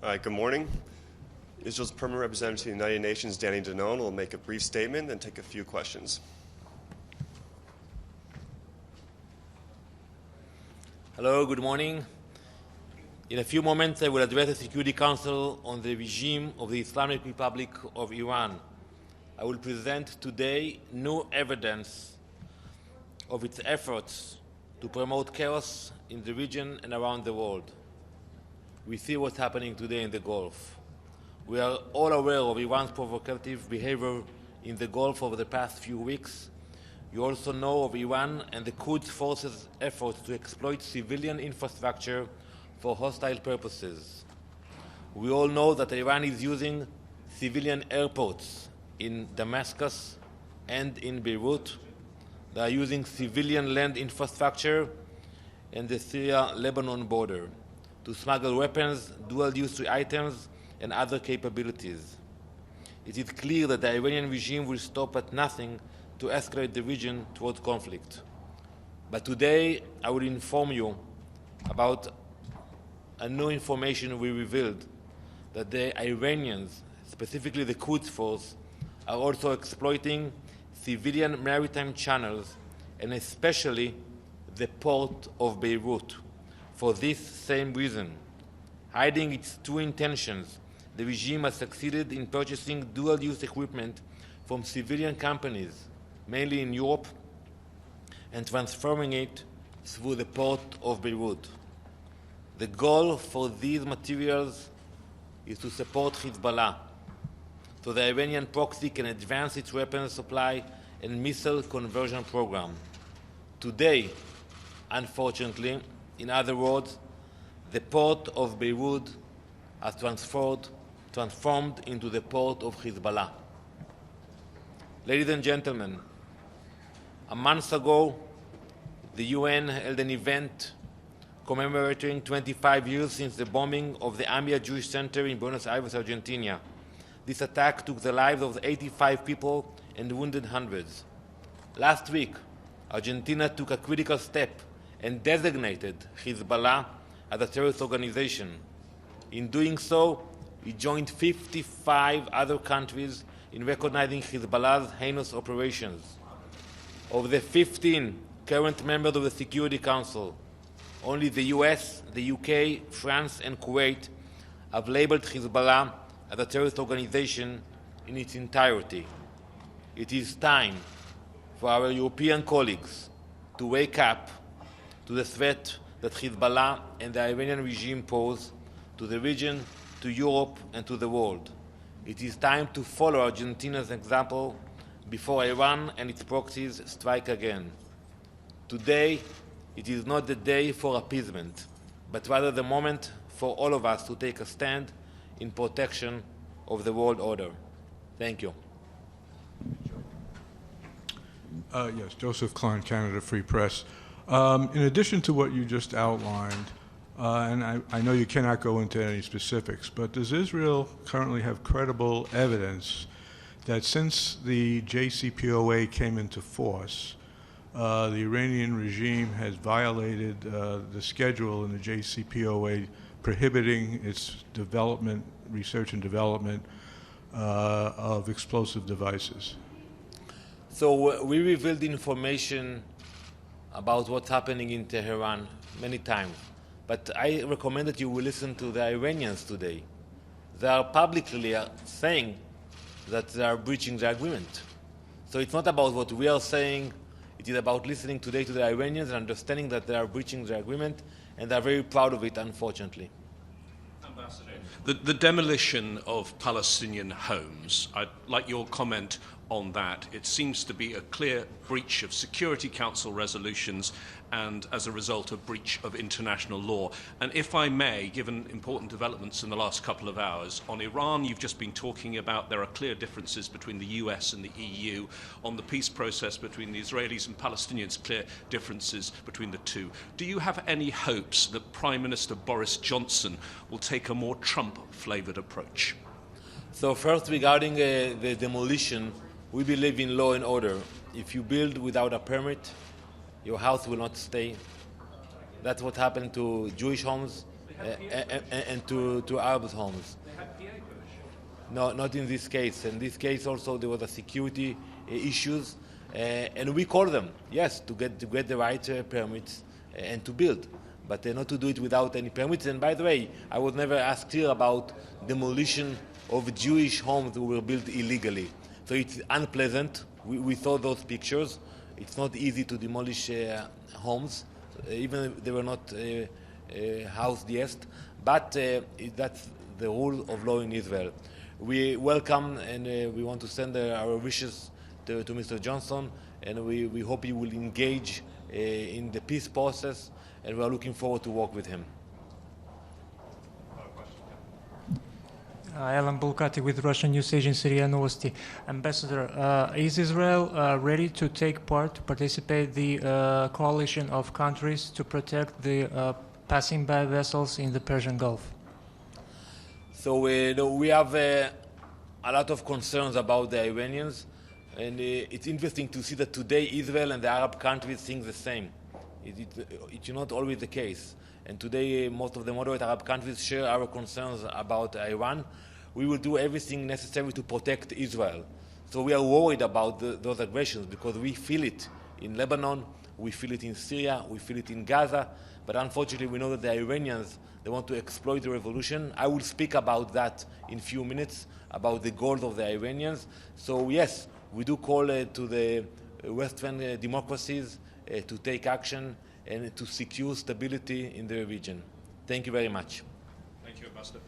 Good morning. Israel's permanent representative to the United Nations, Danon, will make a brief statement and take a few questions. Hello, good morning. In a few moments, I will address the Security Council on the regime of the Islamic Republic of Iran. I will present today new evidence of its efforts to promote chaos in the region and around the world. We see what's happening today in the Gulf. We are all aware of Iran's provocative behavior in the Gulf over the past few weeks. You also know of Iran and the Quds forces' efforts to exploit civilian infrastructure for hostile purposes. We all know that Iran is using civilian airports in Damascus and in Beirut. They are using civilian land infrastructure in the Syria-Lebanon border to smuggle weapons, dual-use items, and other capabilities. It is clear that the Iranian regime will stop at nothing to escalate the region towards conflict. But today, I will inform you about a new information we revealed, that the Iranians, specifically the Quds force, are also exploiting civilian maritime channels and especially the port of Beirut. For this same reason, hiding its true intentions, the regime has succeeded in purchasing dual-use equipment from civilian companies, mainly in Europe, and transferring it through the port of Beirut. The goal for these materials is to support Hezbollah, so the Iranian proxy can advance its weapons supply and missile conversion program. Today, unfortunately, in other words, the port of Beirut has transformed into the port of Hezbollah. Ladies and gentlemen, a month ago, the UN held an event commemorating 25 years since the bombing of the Amia Jewish Center in Buenos Aires, Argentina. This attack took the lives of 85 people and wounded hundreds. Last week, Argentina took a critical step and designated Hezbollah as a terrorist organization. In doing so, it joined 55 other countries in recognizing Hezbollah's heinous operations. Of the 15 current members of the Security Council, only the US, the UK, France, and Kuwait have labeled Hezbollah as a terrorist organization in its entirety. It is time for our European colleagues to wake up to the threat that Hezbollah and the Iranian regime pose to the region, to Europe, and to the world. It is time to follow Argentina's example before Iran and its proxies strike again. Today, it is not the day for appeasement, but rather the moment for all of us to take a stand in protection of the world order. Thank you. Yes, Joseph Klein, Canada Free Press. In addition to what you just outlined, and I know you cannot go into any specifics, but does Israel currently have credible evidence that since the JCPOA came into force, the Iranian regime has violated the schedule in the JCPOA prohibiting its development, research and development of explosive devices? So we revealed information about what's happening in Tehran many times. But I recommend that you will listen to the Iranians today. They are publicly saying that they are breaching the agreement. So it's not about what we are saying. It is about listening today to the Iranians and understanding that they are breaching the agreement, and they are very proud of it, unfortunately. Ambassador, the demolition of Palestinian homes, I'd like your comment on that. It seems to be a clear breach of Security Council resolutions and, as a result, a breach of international law. And if I may, given important developments in the last couple of hours, on Iran, you've just been talking about there are clear differences between the US and the EU. On the peace process between the Israelis and Palestinians, clear differences between the two. Do you have any hopes that Prime Minister Boris Johnson will take a more Trump-flavored approach? So first, regarding the demolition, we believe in law and order. If you build without a permit, your house will not stay. That's what happened to Jewish homes and to Arab homes. No, not in this case. In this case also there was a security issues, and we call them, yes, to get the right permits and to build, but not to do it without any permits. And by the way, I was never asked here about demolition of Jewish homes that were built illegally. So it's unpleasant. We saw those pictures. It's not easy to demolish homes, even if they were not housed yet. But that's the rule of law in Israel. We welcome and we want to send our wishes to Mr. Johnson, and we hope he will engage in the peace process, and we are looking forward to work with him. Alan Bulkati with Russian news agency RIA Novosti. Ambassador, is Israel ready to take part, to participate the coalition of countries to protect the passing by vessels in the Persian Gulf? So we have a lot of concerns about the Iranians, and it's interesting to see that today Israel and the Arab countries think the same. It's not always the case. And today most of the moderate Arab countries share our concerns about Iran. We will do everything necessary to protect Israel. So we are worried about those aggressions because we feel it in Lebanon, we feel it in Syria, we feel it in Gaza, but unfortunately we know that the Iranians, they want to exploit the revolution. I will speak about that in a few minutes, about the goals of the Iranians. So yes, we do call to the Western democracies to take action and to secure stability in the region. Thank you very much. Thank you, Ambassador.